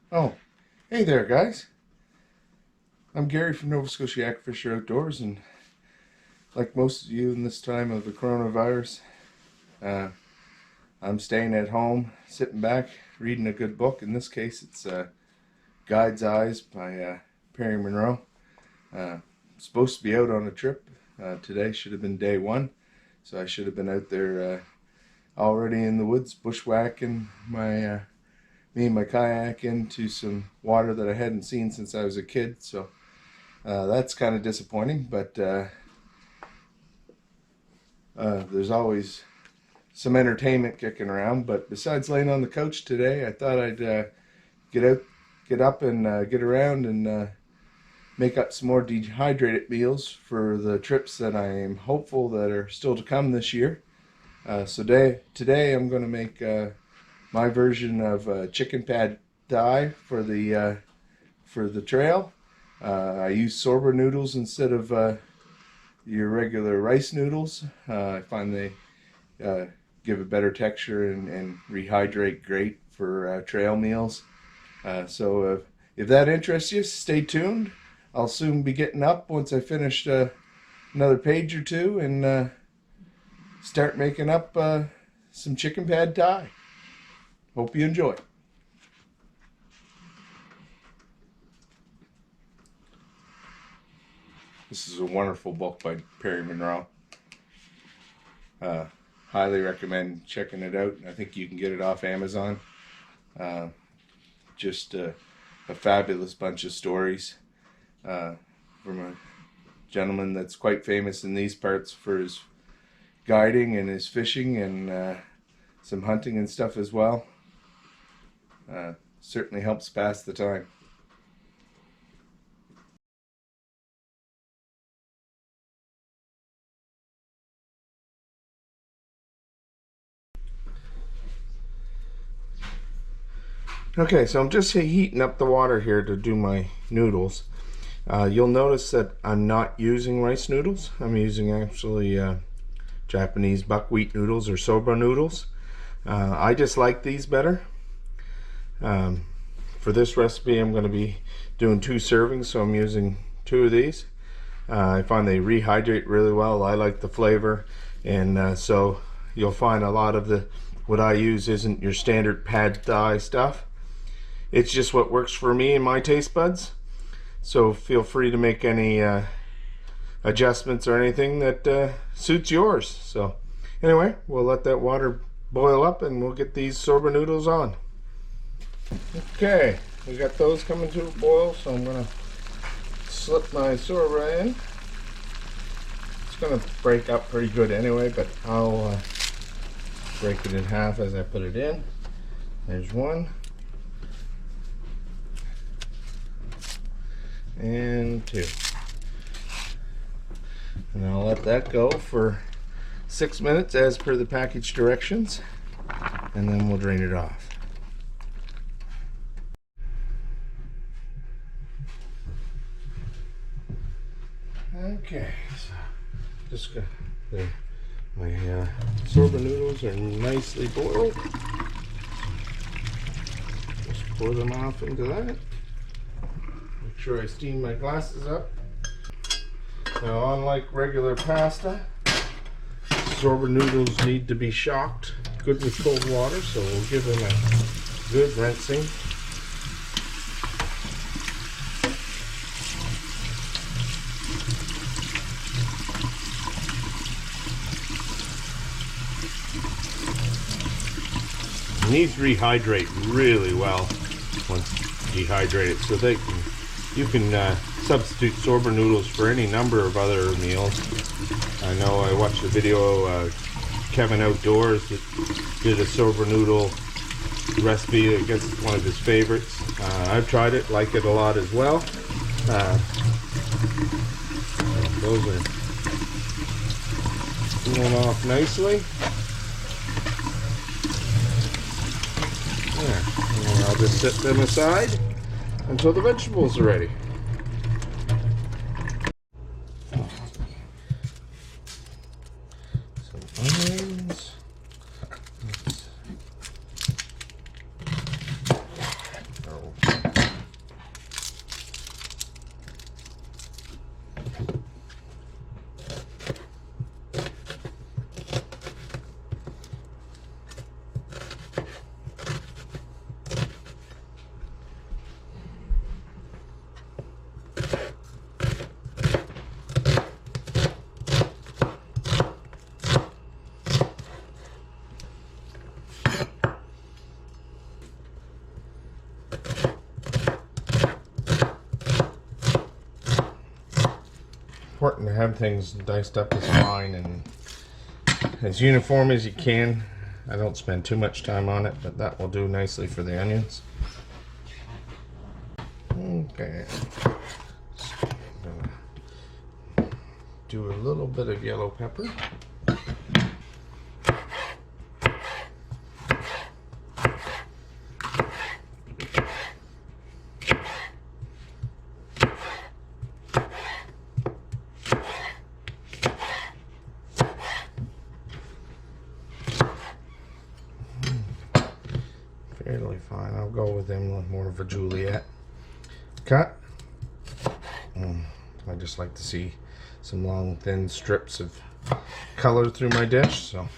Oh, hey there, guys. I'm Gary from Nova Scotia Aquafisher Outdoors, and like most of you in this time of the coronavirus, I'm staying at home, sitting back, reading a good book. In this case, it's Guide's Eyes by Perry Monroe. Supposed to be out on a trip. Today should have been day one, so I should have been out there already in the woods bushwhacking me and my kayak into some water that I hadn't seen since I was a kid. So that's kind of disappointing, but there's always some entertainment kicking around. But besides laying on the couch today, I thought I'd get up and get around and make up some more dehydrated meals for the trips that I am hopeful that are still to come this year. So today I'm going to make my version of chicken pad thai for the trail. I use soba noodles instead of your regular rice noodles. I find they give a better texture and rehydrate great for trail meals. So if that interests you, stay tuned. I'll soon be getting up once I finish another page or two and start making up some chicken pad thai. Hope you enjoy. This is a wonderful book by Perry Monroe. Highly recommend checking it out. I think you can get it off Amazon. Just a fabulous bunch of stories from a gentleman that's quite famous in these parts for his guiding and his fishing and some hunting and stuff as well. Certainly helps pass the time. Okay, so I'm just heating up the water here to do my noodles. You'll notice that I'm not using rice noodles. I'm using actually Japanese buckwheat noodles or soba noodles. I just like these better. For this recipe I'm going to be doing 2 servings, so I'm using 2 of these. I find they rehydrate really well. I like the flavor, and so you'll find a lot of what I use isn't your standard pad thai stuff. It's just what works for me and my taste buds, so feel free to make any adjustments or anything that suits yours. So anyway, we'll let that water boil up and we'll get these soba noodles on. Okay, we got those coming to a boil, so I'm gonna slip my soba in. It's gonna break up pretty good anyway, but I'll break it in half as I put it in. There's one. And 2. And I'll let that go for 6 minutes as per the package directions, and then we'll drain it off. Okay, so just got my soba noodles are nicely boiled. Just pour them off into that. Make sure I steam my glasses up. Now, unlike regular pasta, soba noodles need to be shocked good with cold water, so we'll give them a good rinsing. And these rehydrate really well once dehydrated, so you can substitute soba noodles for any number of other meals. I know I watched a video, Kevin Outdoors, that did a soba noodle recipe. I guess it's one of his favorites. I've tried it, like it a lot as well. Those are Cooling off nicely. There. And I'll just set them aside until the vegetables are ready. Some onions. Important to have things diced up as fine and as uniform as you can. I don't spend too much time on it, but that will do nicely for the onions. Okay. So I'm gonna do a little bit of yellow pepper. Fairly fine. I'll go with them more of a Juliet cut. I just like to see some long thin strips of color through my dish, so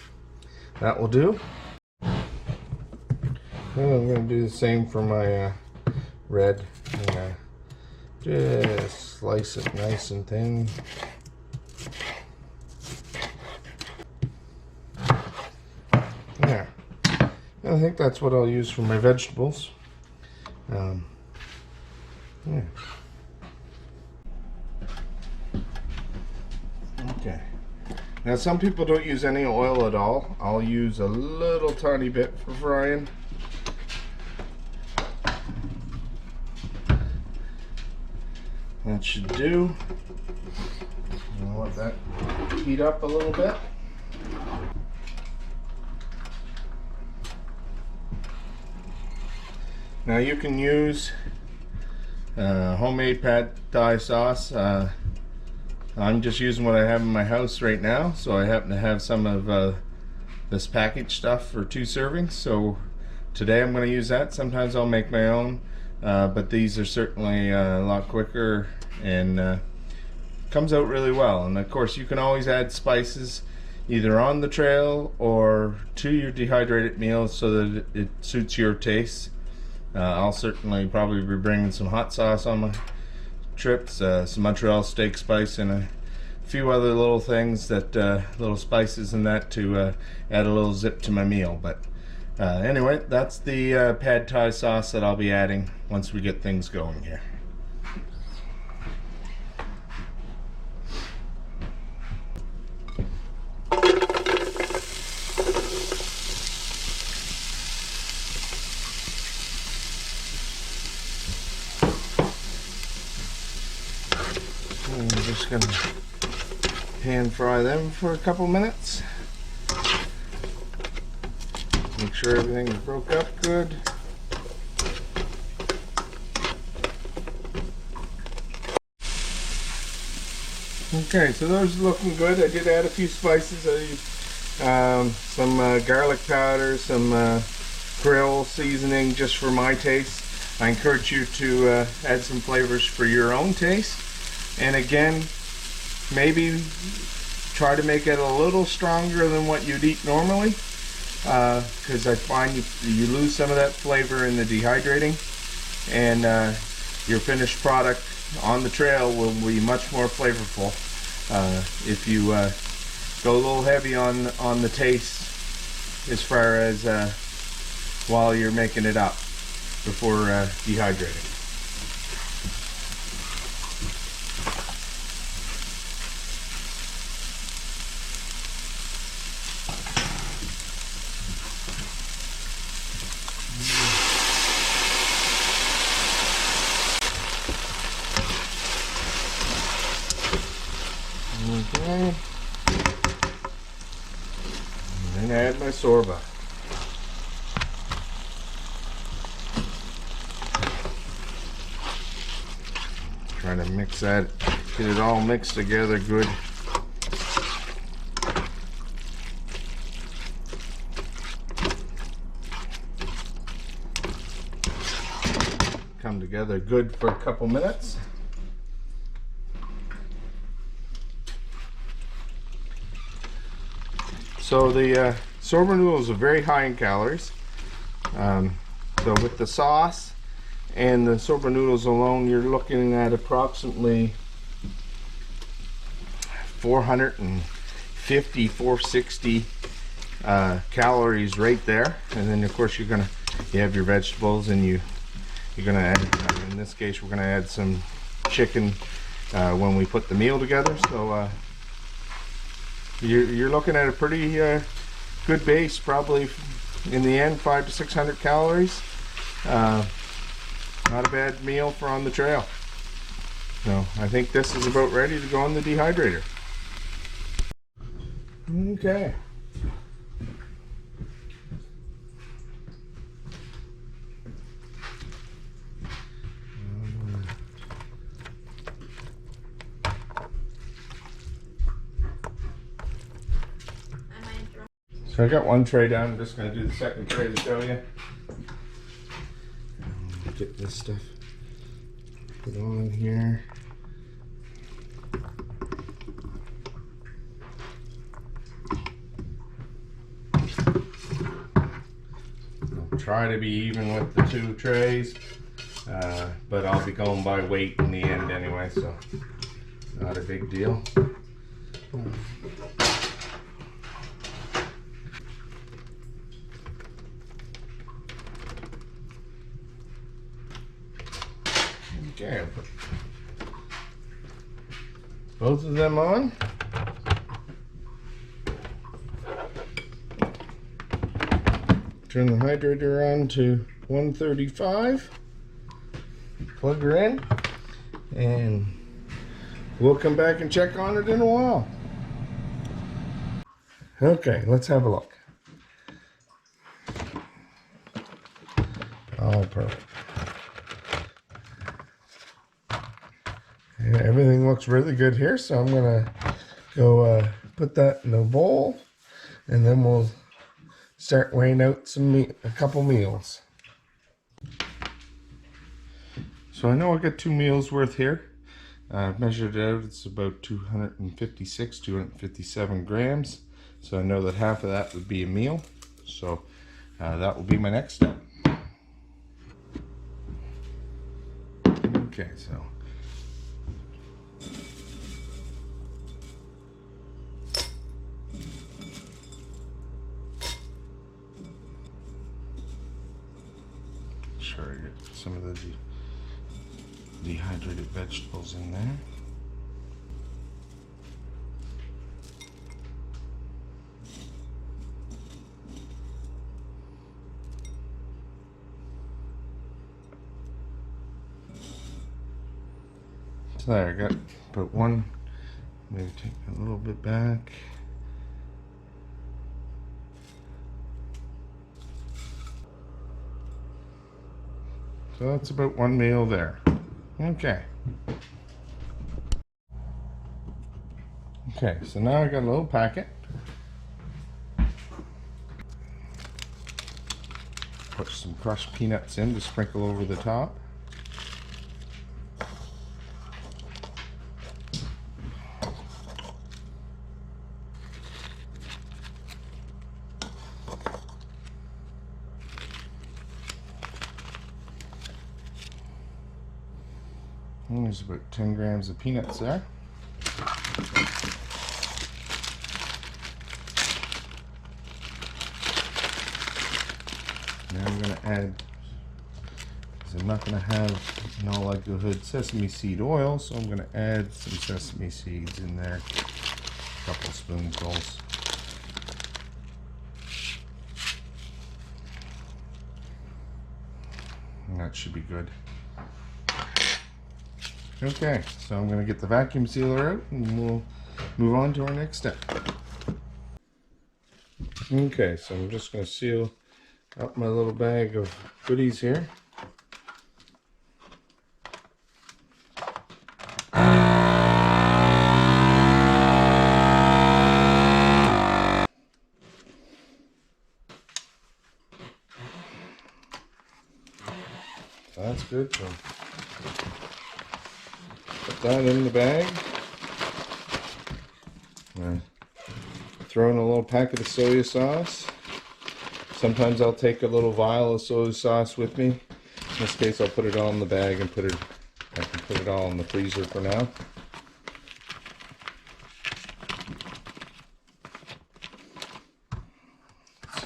that will do. And I'm going to do the same for my red. Just slice it nice and thin. There. I think that's what I'll use for my vegetables. Yeah. Okay. Now some people don't use any oil at all. I'll use a little tiny bit for frying. That should do. I'll let that heat up a little bit. Now you can use homemade pad thai sauce. I'm just using what I have in my house right now, so I happen to have some of this packaged stuff for 2 servings. So today I'm going to use that. Sometimes I'll make my own, but these are certainly a lot quicker and comes out really well. And of course you can always add spices either on the trail or to your dehydrated meals so that it suits your taste. I'll certainly probably be bringing some hot sauce on my trips, some Montreal steak spice, and a few other little things that little spices and that to add a little zip to my meal. But anyway, that's the pad thai sauce that I'll be adding once we get things going here. I'm just going to pan fry them for a couple minutes. Make sure everything broke up good. Okay, so those are looking good. I did add a few spices. I used some garlic powder, some grill seasoning just for my taste. I encourage you to add some flavors for your own taste. And again, maybe try to make it a little stronger than what you'd eat normally, because I find you lose some of that flavor in the dehydrating, and your finished product on the trail will be much more flavorful if you go a little heavy on the taste as far as while you're making it up before dehydrating. Okay. and add my sorba. Try to mix that, get it all mixed together good. Come together good for a couple minutes. So the sorba noodles are very high in calories. So with the sauce and the sorba noodles alone, you're looking at approximately 450, 460 calories right there. And then of course you have your vegetables, and you're gonna add, in this case we're gonna add some chicken when we put the meal together. So you're looking at a pretty good base, probably in the end 500 to 600 calories. Not a bad meal for on the trail. So I think this is about ready to go on the dehydrator. Okay. So I got one tray down. I'm just going to do the second tray to show you. Get this stuff put on here. I'll try to be even with the two trays, but I'll be going by weight in the end anyway, so not a big deal. Okay, I'll put both of them on. Turn the hydrator on to 135. Plug her in, and we'll come back and check on it in a while. Okay, let's have a look. Oh, perfect. Yeah, everything looks really good here, so I'm gonna go put that in a bowl, and then we'll start weighing out a couple meals. So I know I got 2 meals worth here. I've measured it out. It's about 256, 257 grams. So I know that half of that would be a meal. So that will be my next step. Okay, so sure I get some of the dehydrated vegetables in there. So there, I got about one. Maybe take a little bit back. So that's about one meal there. Okay. Okay, so now I got a little packet. Put some crushed peanuts in to sprinkle over the top. And there's about 10 grams of peanuts there. Now I'm going to add, because I'm not going to have, in all likelihood, sesame seed oil, so I'm going to add some sesame seeds in there, a couple spoonfuls. And that should be good. Okay, so I'm going to get the vacuum sealer out and we'll move on to our next step. Okay, so I'm just going to seal up my little bag of goodies here. So that's good. So put that in the bag. Throw in a little packet of soy sauce. Sometimes I'll take a little vial of soy sauce with me. In this case, I'll put it all in the bag and I can put it all in the freezer for now.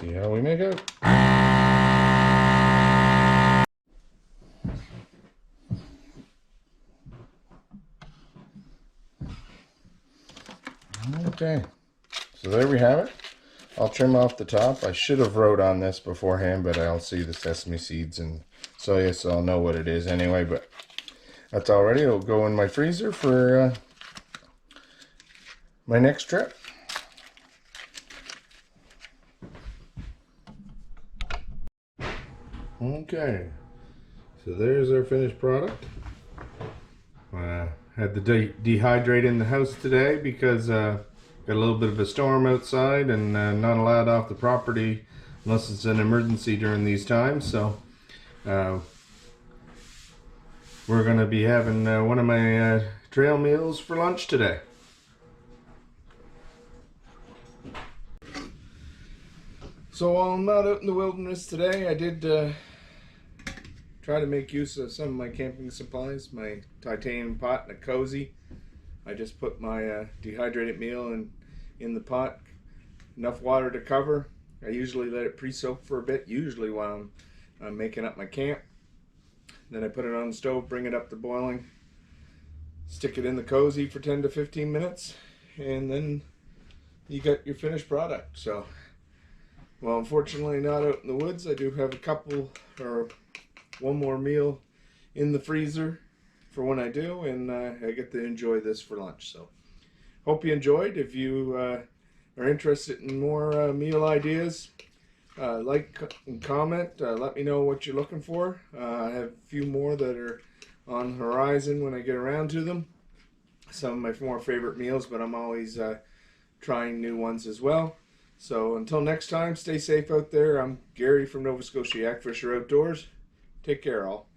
See how we make it. Okay, so there we have it. I'll trim off the top. I should have wrote on this beforehand, but I'll see the sesame seeds and soya, so I'll know what it is anyway. But that's all ready. It'll go in my freezer for my next trip. Okay, so there's our finished product. Had the dehydrate in the house today because got a little bit of a storm outside and not allowed off the property unless it's an emergency during these times. So we're going to be having one of my trail meals for lunch today. So while I'm not out in the wilderness today, I did try to make use of some of my camping supplies, my titanium pot and a cozy. I just put my dehydrated meal in the pot, enough water to cover. I usually let it pre-soak for a bit, usually while I'm making up my camp. Then I put it on the stove, bring it up to boiling, stick it in the cozy for 10 to 15 minutes, and then you got your finished product. So, well, unfortunately not out in the woods. I do have a couple or one more meal in the freezer for when I do, and I get to enjoy this for lunch. So hope you enjoyed. If you are interested in more meal ideas, like and comment. Let me know what you're looking for. I have a few more that are on the horizon when I get around to them. Some of my more favorite meals, but I'm always trying new ones as well. So until next time, stay safe out there. I'm Gary from Nova Scotia Yak Fisher Outdoors. Take care, all.